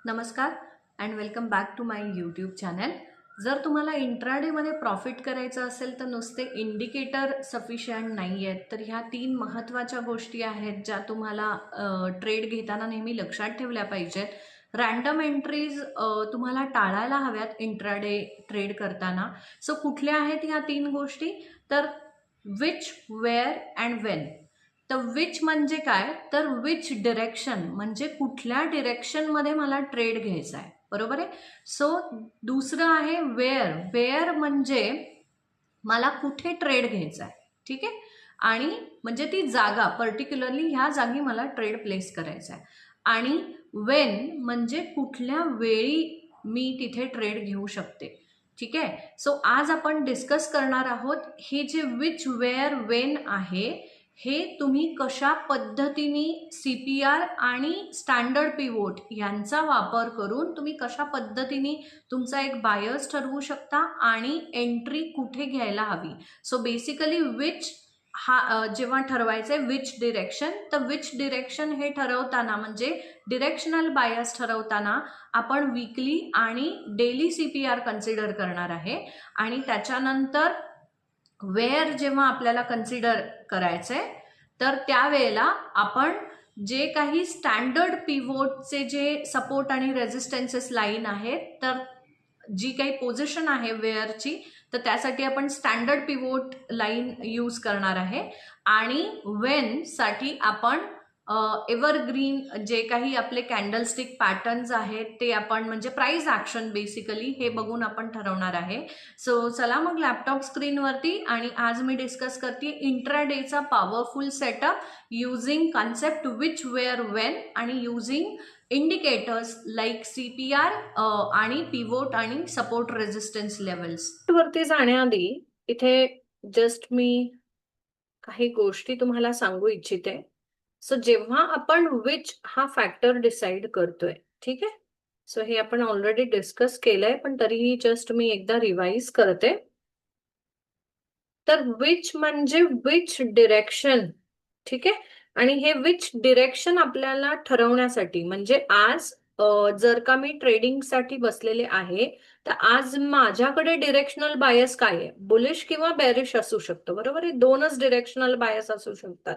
नमस्कार and welcome back to my YouTube channel. जर तुम्हाला इंट्राडेमध्ये प्रॉफिट करायचं असेल तर नुसते इंडिकेटर सफिशियंट नाही आहेत. तर ह्या 3 महत्त्वाच्या गोष्टी आहेत ज्या तुम्हाला ट्रेड घेताना नेहमी लक्षात ठेवल्या पाहिजेत. रँडम एंट्रीज तुम्हाला टाळायला हव्यात इंट्राडे ट्रेड करताना. सो कुठल्या आहेत ह्या 3 गोष्टी? तर विच, वेअर अँड वेन. तर विच म्हणजे काय? तर विच डिरेक्शन म्हणजे कुठल्या डिरेक्शनमध्ये मला ट्रेड घ्यायचा आहे, बरोबर आहे. सो दुसरं आहे वेअर. वेअर म्हणजे मला कुठे ट्रेड घ्यायचा आहे, ठीक आहे. आणि म्हणजे ती जागा, पर्टिक्युलरली ह्या जागी मला ट्रेड प्लेस करायचा आहे. आणि वेन म्हणजे कुठल्या वेळी मी तिथे ट्रेड घेऊ शकते, ठीक आहे. सो आज आपण डिस्कस करणार आहोत हे जे विच, वेअर, वेन आहे हे तुम्ही कशा पद्धतीने CPR आणि स्टँडर्ड पिव्होट यांचा वापर करून तुम्ही कशा पद्धतीने तुमचा एक बायर्स ठरवू शकता आणि एंट्री कुठे घ्यायला हवी. सो बेसिकली विच हा जेव्हा ठरवायचं आहे विच डिरेक्शन, तर विच डिरेक्शन हे ठरवताना म्हणजे डिरेक्शनल बायस ठरवताना आपण वीकली आणि डेली CPR कन्सिडर करणार आहे. आणि त्याच्यानंतर वेअर जेव्हा आपल्याला कन्सिडर करायचंय तर त्यावेळेला आपण जे काही स्टँडर्ड पिव्होटचे जे सपोर्ट आणि रेझिस्टन्सेस लाईन आहेत, तर जी काही पोझिशन आहे वेअरची, तर त्यासाठी आपण स्टँडर्ड पिव्होट लाईन यूज करणार आहे. आणि वेन साठी आपण एव्हरग्रीन जे काही आपले कॅन्डलस्टिक पॅटर्न्स आहेत ते आपण म्हणजे प्राइस ऍक्शन बेसिकली हे बघून आपण ठरवणार आहे. सो चला मग लॅपटॉप स्क्रीनवरती, आणि आज मी डिस्कस करते इंट्राडेचा powerful setup using concept which, where, when आणि युझिंग इंडिकेटर्स लाईक CPR आणि पिव्होट आणि सपोर्ट रेझिस्टन्स लेवल्स. वरती जाण्याआधी इथे जस्ट मी काही गोष्टी तुम्हाला सांगू इच्छिते. सो जेव्हा आपण विच हा फॅक्टर डिसाइड करतोय, ठीक आहे. सो हे आपण ऑलरेडी डिस्कस केलंय, पण तरीही जस्ट मी एकदा रिवाइज करते. तर विच म्हणजे विच डिरेक्शन, ठीक आहे. आणि हे विच डिरेक्शन आपल्याला ठरवण्यासाठी म्हणजे आज जर का मी ट्रेडिंगसाठी बसलेले आहे तर आज माझ्याकडे डिरेक्शनल बायस काय आहे, बुलिश किंवा बेरिश असू शकतं, बरोबर आहे. दोनच डिरेक्शनल बायस असू शकतात.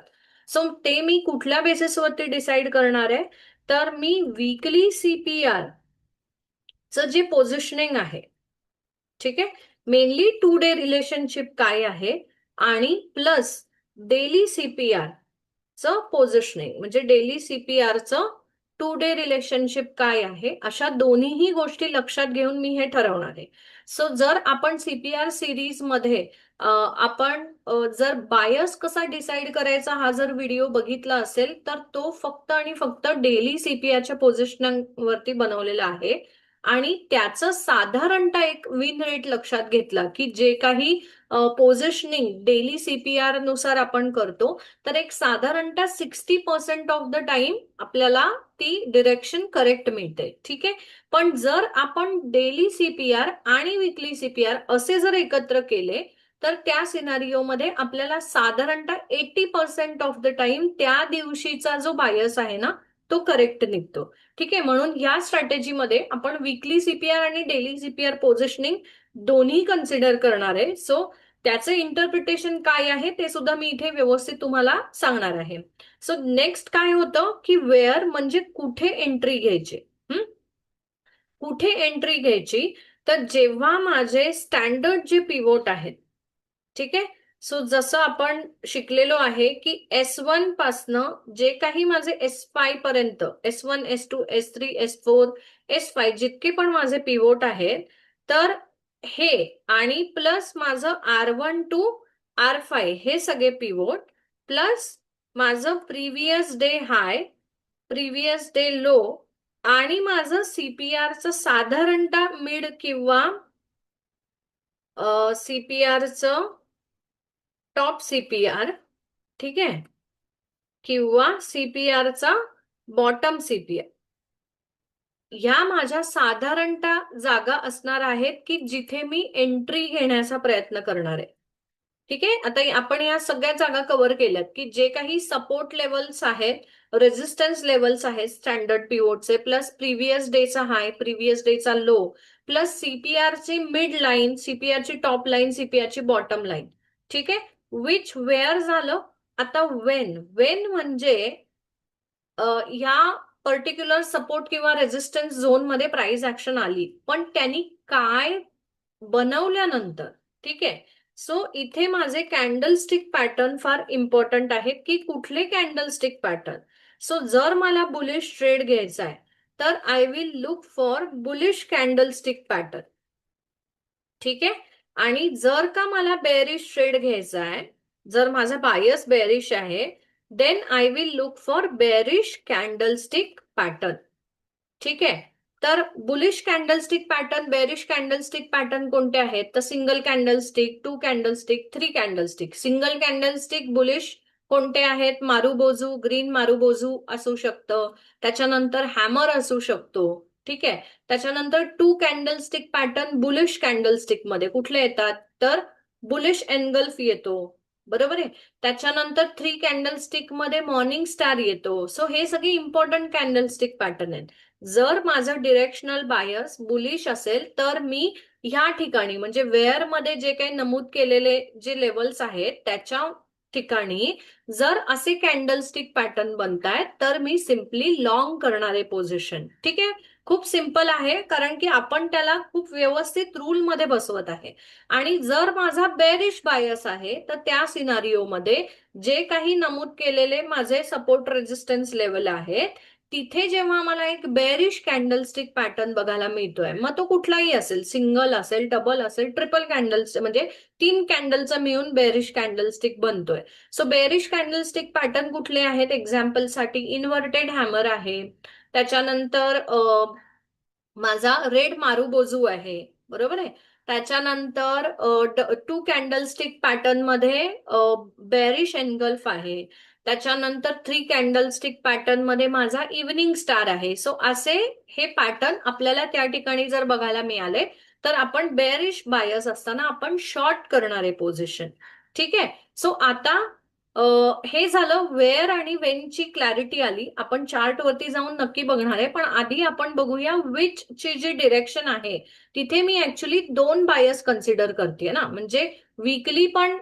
सो ते मी कुठल्या बेसिसवरती डिसाइड करणार आहे, तर मी वीकली CPR चं जे पोझिशनिंग आहे, ठीक आहे, मेनली 2 डे रिलेशनशिप काय आहे आणि प्लस डेली CPR चं पोझिशनिंग म्हणजे डेली CPR चं 2 डे रिलेशनशिप काय आहे, अशा दोन्हीही गोष्टी लक्षात घेऊन मी हे ठरवणार आहे. सो जर आपण CPR सिरीज मध्ये आपण जर बायस कसा डिसाइड करायचा हा जर व्हिडिओ बघितला असेल तर तो फक्त आणि फक्त डेली CPRच्या पोझिशनिंगवरती बनवलेला आहे. आणि त्याचं साधारणतः एक विन रेट लक्षात घेतला की जे काही पोझिशनिंग डेली CPR नुसार आपण करतो तर एक साधारणतः 60% ऑफ द टाइम आपल्याला ती डिरेक्शन करेक्ट मिळते, ठीक आहे. पण जर आपण डेली CPR आणि वीकली CPR असे जर एकत्र केले तर त्या सिनारिओमध्ये आपल्याला साधारणतः 80% ऑफ द टाइम त्या दिवशीचा जो बायस आहे ना तो करेक्ट निघतो, ठीक आहे. म्हणून या स्ट्रॅटेजीमध्ये आपण वीकली CPR आणि डेली CPR पोझिशनिंग दोन्ही कन्सिडर करणार आहे. सो त्याचे इंटरप्रिटेशन काय आहे ते सुद्धा मी इथे व्यवस्थित तुम्हाला सांगणार आहे. सो नेक्स्ट काय होतं की वेअर म्हणजे कुठे एंट्री घ्यायची. कुठे एंट्री घ्यायची, तर जेव्हा माझे स्टँडर्ड जे पिव्होट आहेत, ठीक आहे. सो जसं आपण शिकलेलो आहे की S1 पासनं जे काही माझे S5 पर्यंत S1, S2, S3, S4, S5 जितके पण माझे पिव्होट आहेत, तर हे आणि प्लस माझं R1 टू R5 हे सगळे पिव्होट प्लस माझं प्रिव्हियस डे हाय, प्रिव्हियस डे लो आणि माझं CPRचं साधारणतः मिड किंवा CPRचं टॉप CPR, ठीक आहे, किंवा CPRचा बॉटम CPR, ह्या माझ्या साधारणतः जागा असणार आहेत की जिथे मी एंट्री घेण्याचा प्रयत्न करणार आहे, ठीक आहे. आता आपण या सगळ्या जागा कव्हर केल्यात की जे काही सपोर्ट लेवल्स आहेत, रेजिस्टन्स लेवल्स आहेत स्टँडर्ड पिव्होटचे, प्लस प्रिव्हियस डेचा हाय, प्रिव्हियस डेचा लो, प्लस सीपीआर ची मिड लाईन, सीपीआर ची टॉप लाईन, सीपीआर ची बॉटम लाईन. ठीक आहे. विच वेअर झालं. आता वेन, वेन म्हणजे ह्या पर्टिक्युलर सपोर्ट किंवा रेजिस्टन्स झोन मध्ये प्राइस ऍक्शन आली, पण त्यांनी काय बनवल्यानंतर. ठीक आहे. सो इथे माझे कॅन्डलस्टिक पॅटर्न फार इम्पॉर्टंट आहेत की कुठले कॅन्डलस्टिक पॅटर्न. सो जर मला बुलिश ट्रेड घ्यायचा आहे तर I will look for bullish candlestick pattern. ठीक आहे. आणि जर का मला बेरिश ट्रेड घ्यायचा आहे, जर माझा बायस बेरिश आहे, then I will look for bearish candlestick pattern. ठीक आहे. तर bullish candlestick pattern, bearish candlestick pattern कोणते आहेत, तर single candlestick, two candlestick, three candlestick. Single candlestick bullish कोणते आहेत, मारुबोजू, ग्रीन मारुबोजू असू शकतं, त्याच्यानंतर हॅमर असू शकतो. ठीक आहे. त्याच्यानंतर two candlestick pattern bullish candlestick मध्ये कुठले येतात, तर बुलिश एनगल्फ येतो. बरोबर आहे. त्याच्यानंतर थ्री कॅन्डलस्टिक मध्ये मॉर्निंग स्टार येतो. सो हे सगळे इम्पॉर्टंट कॅन्डलस्टिक पॅटर्न आहेत. जर माझं डिरेक्शनल बायस बुलिश असेल तर मी ह्या ठिकाणी म्हणजे वेअर मध्ये जे काही नमूद केलेले जे लेवल्स आहेत त्याच्या ठिकाणी जर असे कॅन्डलस्टिक पॅटर्न बनतायत तर मी सिम्पली लॉंग करणारे पोझिशन. ठीक आहे. खूप सिंपल आहे कारण की आपण त्याला खूप व्यवस्थित रूल मध्ये बसवत आहे. आणि जर माझा बेरिश बायस आहे तर त्या सिनारिओमध्ये जे काही नमूद केलेले माझे सपोर्ट रेजिस्टन्स लेवल आहेत तिथे जेव्हा मला एक बेरिश कॅन्डलस्टिक पॅटर्न बघायला मिळतोय, मग तो कुठलाही असेल, सिंगल असेल, डबल असेल, ट्रिपल कॅन्डल्स म्हणजे तीन कॅन्डलचा मिळून बेरिश कॅन्डलस्टिक बनतोय. सो बेरिश कॅन्डलस्टिक पॅटर्न कुठले आहेत, एक्झाम्पल साठी इन्व्हर्टेड हॅमर आहे, त्याच्यानंतर माझा रेड मारुबोजू आहे. बरोबर आहे. त्याच्यानंतर टू कॅन्डलस्टिक पॅटर्न मध्ये बेरिश एनगल्फ आहे. त्याच्यानंतर थ्री कॅन्डलस्टिक पॅटर्न मध्ये माझा इव्हनिंग स्टार आहे. सो असे हे पॅटर्न आपल्याला त्या ठिकाणी जर बघायला मिळाले तर आपण बेरिश बायस असताना आपण शॉर्ट करणारे पोझिशन. ठीक आहे. सो आता हे झालं वेअर आणि वेनची क्लॅरिटी आली. आपण चार्ट वरती जाऊन नक्की बघणार आहे, पण आधी आपण बघूया विच ची जी डिरेक्शन आहे तिथे मी ऍक्च्युली दोन बायस कन्सिडर करते ना, म्हणजे वीकली पण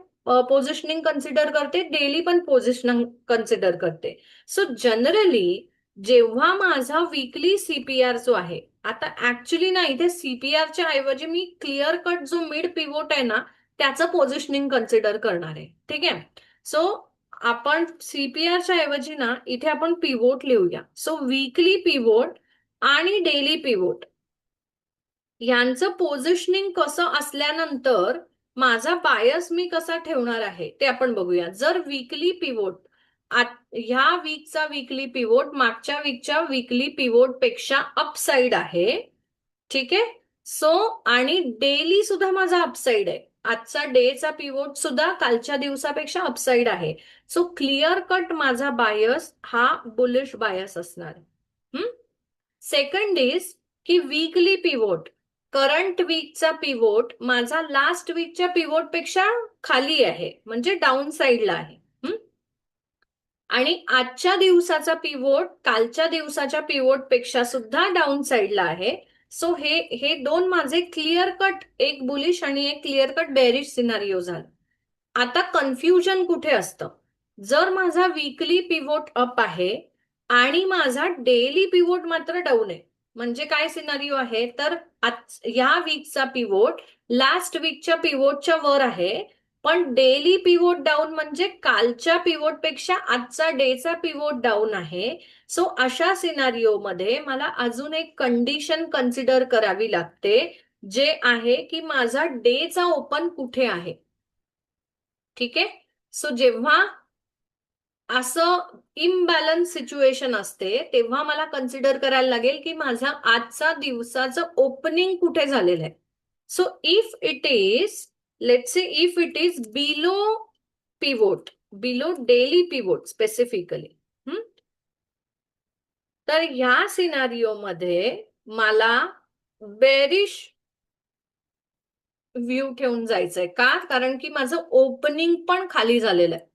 पोझिशनिंग कन्सिडर करते, डेली पण पोझिशनिंग कन्सिडर करते. सो जनरली जेव्हा माझा वीकली सीपीआर जो आहे, आता ऍक्च्युली ना इथे सीपीआरच्या ऐवजी मी क्लिअर कट जो मिड पिव्होट आहे ना त्याचं पोझिशनिंग कन्सिडर करणार आहे. ठीक आहे. सो आपण सीपीआरच्या ऐवजी ना इथे आपण पिव्होट लिहूया. सो वीकली पिव्होट आणि डेली पिव्होट यांचं पोझिशनिंग कसं असल्यानंतर माझा बायस मी कसा ठेवणार आहे ते आपण बघूया. जर वीकली पिव्होट ह्या वीकचा वीकली पिव्होट मागच्या वीकच्या वीकली पिव्होट पेक्षा अपसाइड आहे. ठीक आहे. सो आणि डेली सुद्धा माझा अपसाइड आहे. आजचा डेचा पिव्होट सुद्धा कालच्या दिवसापेक्षा अपसाइड आहे. सो क्लिअर कट माझा बायस हा बुलिश बायस असणार. सेकंड इज की वीकली पिव्होट, करंट वीकचा पिव्होट माझा लास्ट वीकच्या पिव्होट पेक्षा खाली आहे, म्हणजे डाऊन साइडला आहे. आणि आजच्या दिवसाचा पिव्होट कालच्या दिवसाच्या पिव्होट पेक्षा सुद्धा डाऊन साइडला आहे. सो हे दोन माझे क्लिअर कट, एक बुलिश आणि एक क्लिअर कट बेरिश सिनारिओ झाला. आता कन्फ्युजन कुठे असतं, जर माझा वीकली पिव्होट अप आहे आणि माझा डेली पिव्होट मात्र डाऊन आहे, म्हणजे काय सिनारिओ आहे, तर ह्या वीकचा पिव्होट लास्ट वीकच्या पिव्होटच्या वर आहे, पण डेली पिव्होट डाऊन म्हणजे कालच्या पिव्होट पेक्षा आजचा डेचा पिव्होट डाऊन आहे. सो अशा सिनारिओ मध्ये मला अजून एक कंडिशन कन्सिडर करावी लागते, जे आहे की माझा डेचा ओपन कुठे आहे. ठीक आहे. सो जेव्हा असं इम्बॅलन्स सिच्युएशन असते तेव्हा मला कन्सिडर करायला लागेल की माझा आजचा दिवसाचं ओपनिंग कुठे झालेलं आहे. So if it is, let's say if it is below pivot, below daily pivot specifically, तर ह्या सिनारिओ मध्ये मला बेरिश व्ह्यू ठेवून जायचंय का? कारण की माझं ओपनिंग पण खाली झालेलं आहे.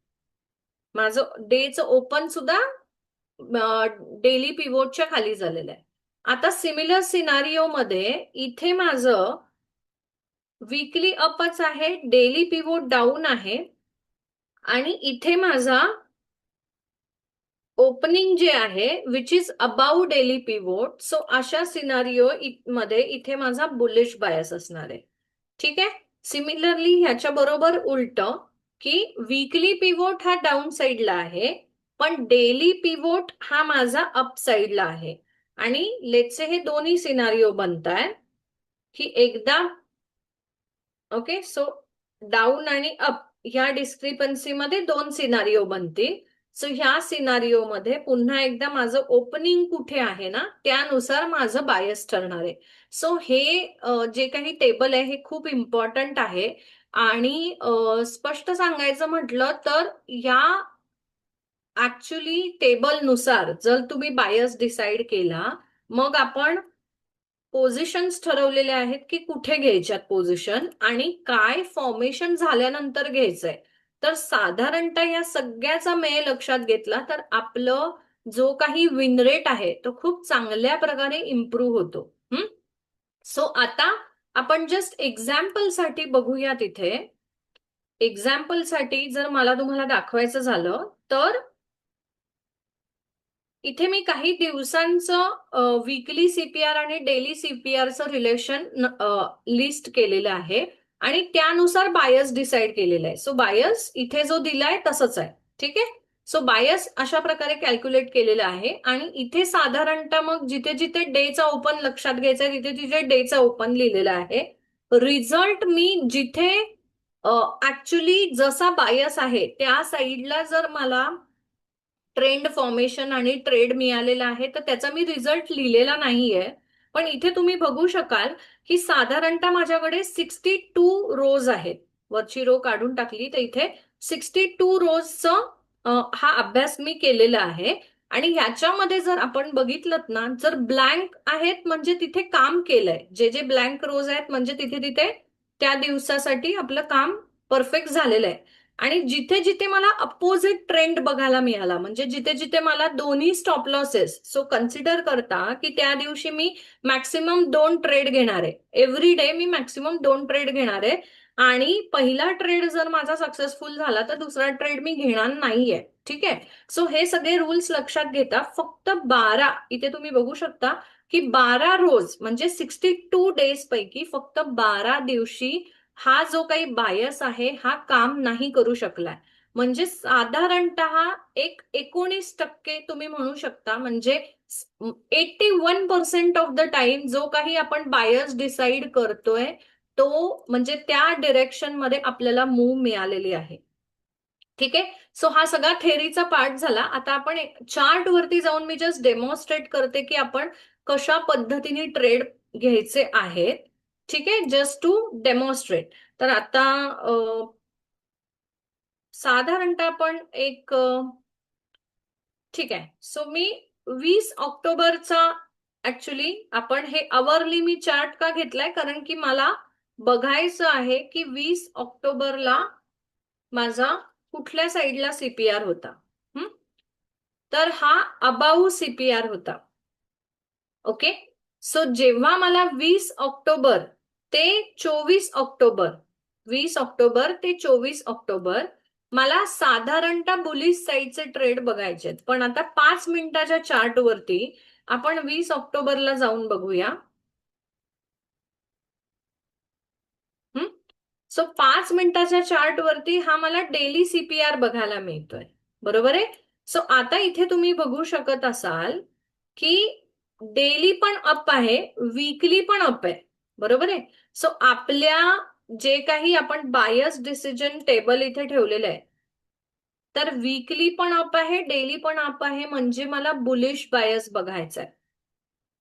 माझं डेचं ओपन सुद्धा डेली पिवोटच्या खाली झालेलं आहे. आता सिमिलर सिनारिओ मध्ये इथे माझं वीकली अपच आहे, डेली पिवोट डाऊन आहे आणि इथे माझा ओपनिंग जे आहे which is above daily pivot. So अशा सिनारिओ मध्ये इथे माझा बुलिश बायस असणार आहे. ठीक आहे. सिमिलरली ह्याच्या बरोबर उलट की वीकली पिवोट हा डाऊन साइडला आहे पण डेली पिवोट हा माझा अप साइडला आहे. आणि लेट्स हे दोन्ही सिनारिओ बनताय की एकदा ओके. सो डाऊन आणि अप ह्या डिस्क्रिपन्सी मध्ये दोन सिनारिओ बनतील. सो ह्या सिनारिओ मध्ये पुन्हा एकदा माझं ओपनिंग कुठे आहे ना त्यानुसार माझं बायस ठरणार आहे. सो हे जे काही टेबल आहे हे खूप इम्पॉर्टंट आहे. आणि स्पष्ट सांगायचं म्हटलं तर या ऍक्च्युली टेबलनुसार जर तुम्ही बायस डिसाइड केला मग आपण पोझिशन्स ठरवलेले आहेत की कुठे घ्यायच्यात पोझिशन आणि काय फॉर्मेशन झाल्यानंतर घ्यायचंय. तर साधारणतः या सगळ्याचा मेळ लक्षात घेतला तर आपलं जो काही विन रेट आहे तो खूप चांगल्या प्रकारे इम्प्रूव्ह होतो. सो आता आपण जस्ट एक्झाम्पल साठी बघूया. तिथे एक्झाम्पल साठी जर मला तुम्हाला दाखवायचं झालं तर इथे मी काही दिवसांचं वीकली सीपीआर आणि डेली सीपीआरचं रिलेशन लिस्ट केलेलं आहे आणि त्यानुसार बायस डिसाइड केलेलं आहे. सो बायस इथे जो दिलाय तसंच आहे. ठीक आहे. सो बायस अशा प्रकारे कॅल्क्युलेट केलेलं आहे आणि इथे साधारणतः मग जिथे जिथे डेचा ओपन लक्षात घ्यायचा तिथे तिथे डेचा ओपन लिहिलेला आहे. रिझल्ट मी जिथे ऍक्च्युली जसा बायस आहे त्या साईडला जर मला ट्रेंड फॉर्मेशन आणि ट्रेड मिळालेला आहे तर त्याचा मी रिझल्ट लिहिलेला नाहीये. पण इथे तुम्ही बघू शकाल की साधारणतः माझ्याकडे 62 रोज आहेत. वरची रो काढून टाकली तर इथे 62 रोजचं हा अभ्यास मी केलेला आहे. आणि ह्याच्यामध्ये जर आपण बघितलं ना जर ब्लँक आहेत म्हणजे तिथे काम केलंय. जे जे ब्लँक रोज आहेत म्हणजे तिथे तिथे त्या दिवसासाठी आपलं काम परफेक्ट झालेलं आहे. आणि जिथे जिथे मला अपोजिट ट्रेंड बघायला मिळाला म्हणजे जिथे जिथे मला दोन्ही स्टॉप लॉसेस सो कन्सिडर करता की त्या दिवशी मी मॅक्सिमम 2 ट्रेड घेणार आहे. एव्हरी डे मी मॅक्सिमम 2 ट्रेड घेणार आहे आणि पहिला ट्रेड जर माझा सक्सेसफुल झाला तर दुसरा ट्रेड मी घेणार नाहीये. ठीक आहे. सो हे सगळे रूल्स लक्षात घेता फक्त 12 इथे तुम्ही बघू शकता की 12 रोज म्हणजे 62 डेज पैकी फक्त 12 दिवशी हा जो काही बायस आहे हा काम नाही करू शकलाय. म्हणजे साधारणतः एक 19% तुम्ही म्हणू शकता म्हणजे 81% ऑफ द टाइम जो काही आपण बायस डिसाइड करतोय तो म्हणजे त्या डिरेक्शन मध्ये आपल्याला मूव मिळालेली आहे. ठीक आहे. सो हा सगळा थेअरीचा पार्ट झाला. आता आपण चार्ट वरती जाऊन मी जस्ट डेमॉन्स्ट्रेट करते की आपण कशा पद्धतीने ट्रेड घ्यायचे आहेत. ठीक आहे. Just to demonstrate. तर आता साधारणतः आपण एक ठीक आहे. सो मी 20 ऑक्टोबरचा ऍक्च्युली आपण हे अवरली मी चार्ट का घेतलाय कारण की मला बघायचं आहे की 20 ऑक्टोबरला माझा कुठल्या साईडला सीपीआर होता. तर हा अबाऊ सीपीआर होता. ओके. सो जेव्हा मला 20 ऑक्टोबर ते 24 ऑक्टोबर 20 ऑक्टोबर ते 24 ऑक्टोबर मला साधारणतः बुलिश साईडचे ट्रेड बघायचे आहेत. पण आता 5 मिनिटाच्या चार्ट वरती आपण 20 ऑक्टोबरला जाऊन बघूया. सो 5 मिनिटाच्या चार्ट वरती हा मला डेली सीपीआर बघायला मिळतोय. बरोबर आहे. सो आता इथे तुम्ही बघू शकत असाल की डेली पण अप आहे, वीकली पण अप आहे. बरोबर आहे. सो आपल्या जे काही आपण बायस डिसिजन टेबल इथे ठेवलेलं आहे तर वीकली पण अप आहे, डेली पण अप आहे म्हणजे मला बुलिश बायस बघायचा आहे.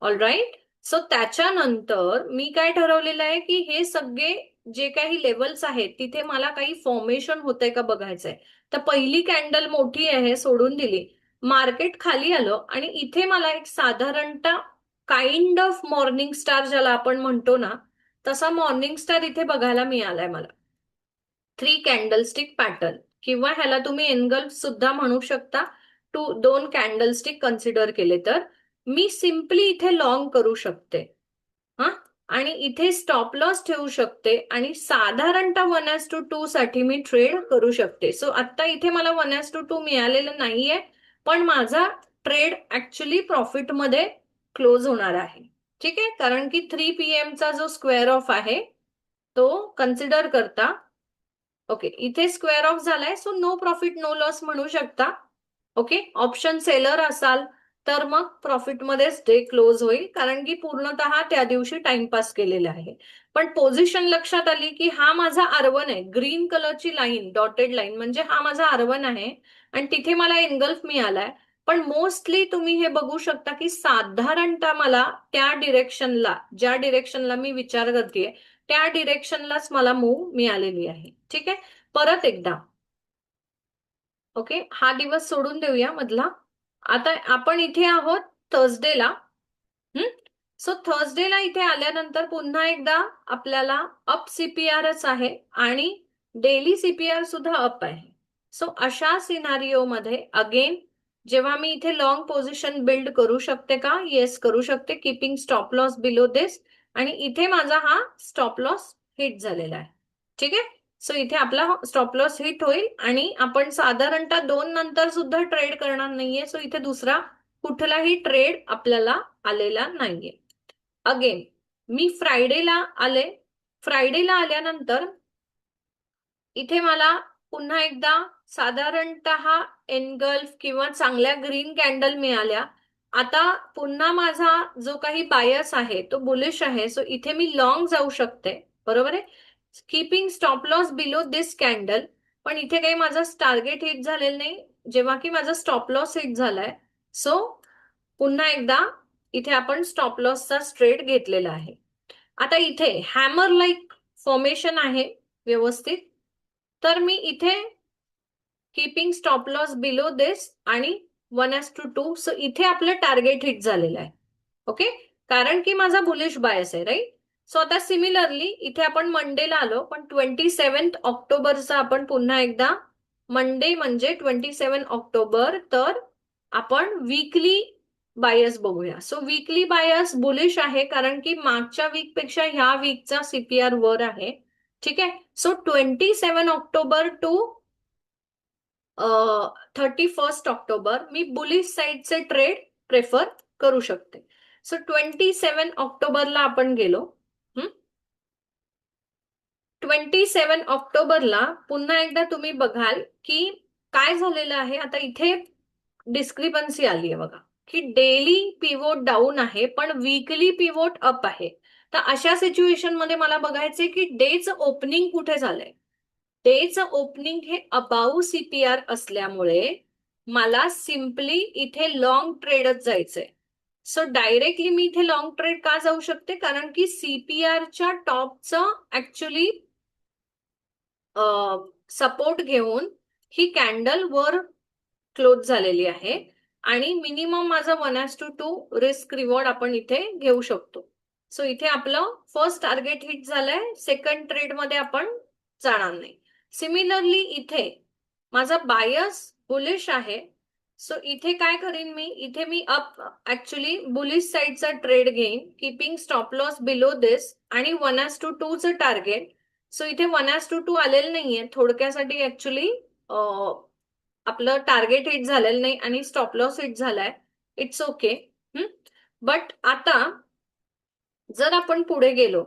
All right. सो त्याच्यानंतर मी काय ठरवलेलं आहे की हे सगळे जे काही लेवल्स आहेत तिथे मला काही फॉर्मेशन होतंय का बघायचंय. तर पहिली कॅन्डल मोठी आहे सोडून दिली, मार्केट खाली आलं आणि इथे मला एक साधारणतः काइंड ऑफ मॉर्निंग स्टार ज्याला आपण म्हणतो ना तसा मॉर्निंग स्टार इथे बघायला मिळालाय मला. 3 कॅन्डलस्टिक पॅटर्न, किंवा ह्याला तुम्ही एनगल्फ सुद्धा म्हणू शकता. 2 कॅन्डलस्टिक कन्सिडर केले तर मी सिम्पली इथे लॉंग करू शकते हा, आणि इथे स्टॉप लॉस ठेवू शकते, आणि साधारणतः 1:2 साठी मी ट्रेड करू शकते. सो आता इथे मला 1:2 मिळालेलं नाहीये, पण माझा ट्रेड ऍक्च्युली प्रॉफिटमध्ये क्लोज होणार आहे. ठीक आहे, कारण की 3 PM चा जो स्क्वेअर ऑफ आहे तो कन्सिडर करता. ओके, इथे स्क्वेअर ऑफ झालाय, so no profit no loss म्हणू शकता. ओके, ऑप्शन सेलर असाल तर मग प्रॉफिटमध्येच डे क्लोज होईल, कारण की पूर्णतः त्या दिवशी टाइमपास केलेला आहे. पण पोझिशन लक्षात आली की हा माझा R1 आहे, ग्रीन कलरची लाईन, डॉटेड लाईन म्हणजे हा माझा R1 आहे, आणि तिथे मला एनगल्फ मिळालाय. पण मोस्टली तुम्ही हे बघू शकता की साधारणतः मला त्या डिरेक्शनला, ज्या डिरेक्शनला मी विचार करतेय त्या डिरेक्शनलाच मला मूव मिळालेली आहे. ठीक आहे, परत एकदा. ओके, हा दिवस सोडून देऊया मधला. आता आपण इथे आहोत थर्सडेला. सो थर्सडेला इथे आल्यानंतर पुन्हा एकदा आपल्याला अप सीपीआरच आहे, आणि डेली सीपीआर सुद्धा अप आहे. सो अशा सिनारिओ मध्ये अगेन जेव्हा मी इथे लॉंग पोझिशन बिल्ड करू शकते का? येस, करू शकते, keeping stop loss below this, आणि इथे माझा हा स्टॉप लॉस हिट झालेला आहे. ठीक आहे, सो इथे आपला स्टॉप लॉस हिट होईल, आणि आपण साधारणतः 2 नंतर सुद्धा ट्रेड करणार नाहीये. सो इथे दुसरा कुठलाही ट्रेड आपल्याला आलेला नाहीये. अगेन मी फ्रायडेला आले. फ्रायडेला आल्यानंतर इथे मला पुन्हा एकदा साधारणतः एनगल्फ किंवा चांगल्या ग्रीन कॅन्डल मिळाल्या. आता पुन्हा माझा जो काही बायस आहे तो बुलिश आहे, सो इथे मी लॉंग जाऊ शकते. बरोबर आहे, कीपिंग स्टॉप लॉस बिलो दिस कॅन्डल. पण इथे काही माझा टार्गेट हिट झालेलं नाही, जेव्हा की माझा स्टॉप लॉस हिट झालाय. सो पुन्हा एकदा इथे आपण स्टॉप लॉसचा ट्रेड घेतलेला आहे. आता इथे हॅमर लाईक फॉर्मेशन आहे व्यवस्थित, तर मी इथे keeping stop loss below this आणि 1:2, सो इथे आपलं टार्गेट हिट झालेलं आहे. ओके, कारण की माझा बुलिश बायस आहे, राईट. सो आता सिमिलरली इथे आपण मंडेला आलो, पण 27 ऑक्टोबरचा आपण पुन्हा एकदा, मंडे म्हणजे 27 ऑक्टोबर, तर आपण वीकली बायस बघूया. सो वीकली बायस बुलिश आहे, कारण की मागच्या वीक पेक्षा ह्या वीकचा सीपीआर वर आहे. ठीक आहे, सो 27 ऑक्टोबर टू 31 ऑक्टोबर मी बुलिश साइडचे ट्रेड प्रेफर करू शकते. सो 27 ऑक्टोबरला आपण गेलो. 27 ऑक्टोबरला पुन्हा एकदा तुम्ही बघाल की काय झालेलं आहे. आता इथे डिस्क्रिपन्सी आली आहे बघा, की डेली पिवोट डाऊन आहे पण वीकली पिवोट अप आहे. तर अशा सिच्युएशन मध्ये मला बघायचंय की डेचं ओपनिंग कुठे झालंय. डेचं ओपनिंग हे अबाऊ सीपीआर असल्यामुळे मला सिम्पली इथे लॉंग ट्रेडच जायचंय. सो डायरेक्टली मी इथे लॉंग ट्रेड का जाऊ शकते, कारण की सीपीआरच्या टॉपचं ऍक्च्युली सपोर्ट घेऊन ही कॅन्डल वर क्लोज झालेली आहे, आणि मिनिमम माझा 1:2 रिस्क रिवॉर्ड आपण इथे घेऊ शकतो. सो इथे आपलं फर्स्ट टार्गेट हिट झालंय, सेकंड ट्रेड मध्ये आपण जाणार नाही. सिमिलरली इथे माझा बायस बुलिश आहे, सो इथे काय करीन मी, इथे मी अप ऍक्च्युली बुलिश साइडचा ट्रेड घेईन, keeping stop loss below this आणि 1:2 चं टार्गेट. सो इथे 1:2 आलेलं नाहीये, थोडक्यासाठी ऍक्च्युली आपलं टार्गेट हिट झालेलं नाही आणि स्टॉप लॉस हिट झालाय. It's okay. बट आता जर आपण पुढे गेलो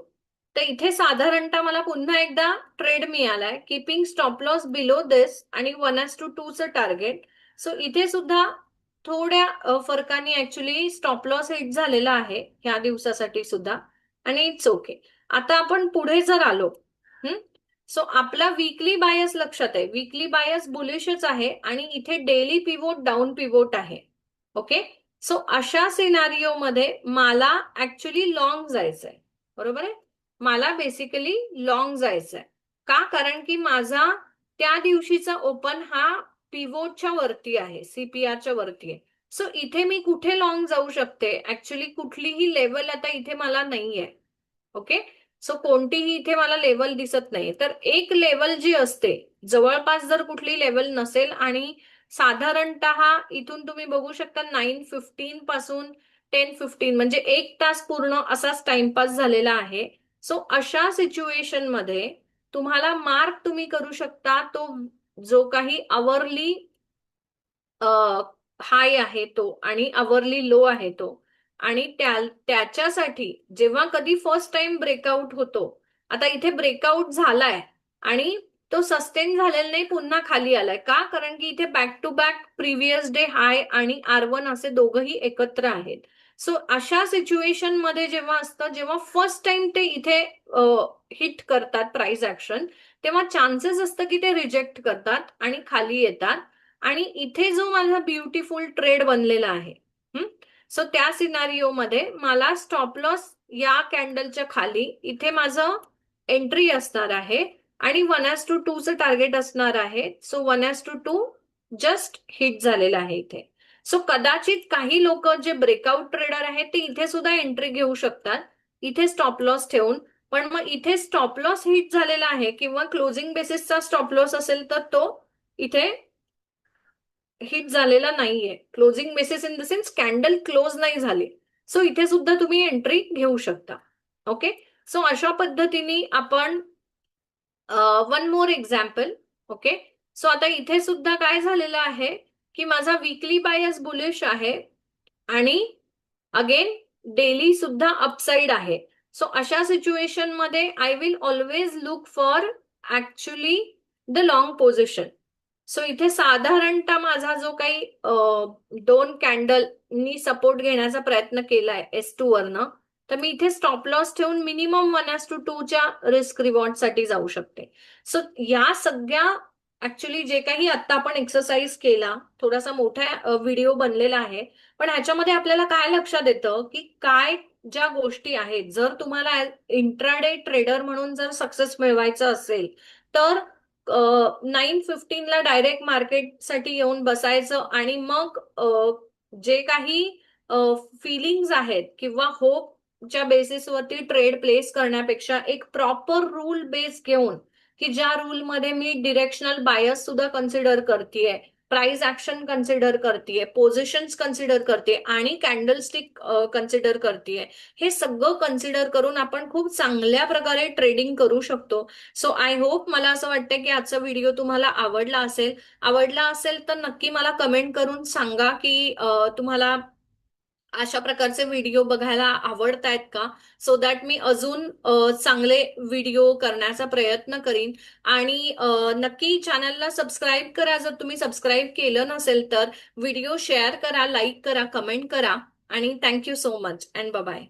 तर इथे साधारणतः मला पुन्हा एकदा ट्रेड मिळालाय, keeping stop loss below this आणि 1:2 चं टार्गेट. सो इथे सुद्धा थोड्या फरकाने ऍक्च्युली स्टॉप लॉस हिट झालेला आहे ह्या दिवसासाठी सुद्धा, आणि इट्स ओके. आता आपण पुढे जर आलो, सो आपला वीकली बायस लक्षात आहे, वीकली बायस बुलिशच आहे, आणि इथे डेली पिवोट डाऊन पिवोट आहे. ओके, सो अशा सिनारिओ मध्ये मला ऍक्च्युली लॉंग जायचंय. बरोबर आहे, मला बेसिकली लॉंग जायचंय. का, कारण की माझा त्या दिवशीचा ओपन हा पिवोटच्या वरती आहे, सीपीआरच्या वरती आहे. सो इथे मी कुठे लॉंग जाऊ शकते, ऍक्च्युली कुठलीही लेवल आता इथे मला नाहीये. ओके, सो कोणतीही इथे मला लेवल दिसत नाही. तर एक लेवल जी असते, जवळपास जर कुठली लेवल नसेल आणि साधारणतः इथून तुम्ही बघू शकता 9:15 पासून 10:15 म्हणजे 1 तास पूर्ण असाच टाइमपास झालेला आहे. सो अशा सिच्युएशन मध्ये तुम्हाला मार्क तुम्ही करू शकता तो जो काही आवरली हाय आहे तो आणि आवरली लो आहे तो. आणि त्याच्यासाठी जेव्हा कधी फर्स्ट टाइम ब्रेकआउट होतो, आता इथे ब्रेकआउट झालाय आणि तो सस्टेन झालेला नाही, पुन्हा खाली आलाय का? कारण की इथे back to back previous day high आणि R1 असे दोघंही एकत्र आहेत. सो अशा सिच्युएशन मध्ये जेव्हा असतं, जेव्हा फर्स्ट टाइम ते इथे हिट करतात प्राइस ऍक्शन, तेव्हा चान्सेस असतं की ते रिजेक्ट करतात आणि खाली येतात. आणि इथे जो माझा ब्युटिफुल ट्रेड बनलेला आहे, सो त्या सिनारिओ मध्ये मला स्टॉप लॉस या कॅन्डलच्या खाली इथे माझं एंट्री असणार आहे आणि 1:2 चं टार्गेट असणार आहे. सो 1:2 जस्ट हिट झालेला आहे इथे. सो कदाचित काही लोक जे ब्रेकआउट ट्रेडर आहेत ते इथे सुद्धा एंट्री घेऊ शकतात, इथे स्टॉप लॉस ठेवून. पण मग इथे स्टॉप लॉस हिट झालेला आहे किंवा क्लोजिंग बेसिसचा स्टॉप लॉस असेल तर तो इथे हिट झालेला नाहीये. Closing basis in the sense candle close नाही झाली. सो इथे सुद्धा तुम्ही एंट्री घेऊ शकता. ओके. सो अशा पद्धतीने आपण one more example. Okay. So आता इथे सुद्धा काय झालेलं आहे की माझा वीकली बायस बुलिश आहे आणि अगेन डेली सुद्धा अपसाइड आहे. सो अशा सिच्युएशन मध्ये I will always look for actually the long position. So इथे साधारणतः माझा जो काही 2 कॅन्डलनी सपोर्ट घेण्याचा प्रयत्न केलाय S2 वरनं, तर मी इथे स्टॉप लॉस ठेवून मिनिमम 1:2 च्या रिस्क रिवॉर्ड साठी जाऊ शकते. सो या सगळ्या ऍक्च्युली जे काही आता आपण एक्सरसाइज केला, थोडासा मोठा व्हिडिओ बनलेला आहे, पण ह्याच्यामध्ये आपल्याला काय लक्षात येतं की काय ज्या गोष्टी आहेत, जर तुम्हाला इंट्राडे ट्रेडर म्हणून जर सक्सेस मिळवायचं असेल तर 9:15 ला डायरेक्ट मार्केटसाठी येऊन बसायचं आणि मग जे काही फिलिंग्स आहेत किंवा होपच्या बेसिसवरती ट्रेड प्लेस करण्यापेक्षा एक प्रॉपर रूल बेस घेऊन, की ज्या रूलमध्ये मी डिरेक्शनल बायस सुद्धा कन्सिडर करतेय, प्राइस ऍक्शन कन्सिडर करतेय, पोझिशन्स कन्सिडर करते आणि कॅन्डलस्टिक कन्सिडर करतेय, हे सगळं कन्सिडर करून आपण खूप चांगल्या प्रकारे ट्रेडिंग करू शकतो. सो आय होप, मला असं वाटतं की आजचा व्हिडिओ तुम्हाला आवडला असेल तर नक्की मला कमेंट करून सांगा की तुम्हाला अशा प्रकारचे व्हिडिओ बघायला आवडतायत का, सो दॅट मी अजून चांगले व्हिडिओ करण्याचा प्रयत्न करीन. आणि नक्की चॅनलला सबस्क्राईब करा जर तुम्ही सबस्क्राईब केलं नसेल तर. व्हिडिओ शेअर करा, लाईक करा, कमेंट करा आणि thank you so much and bye.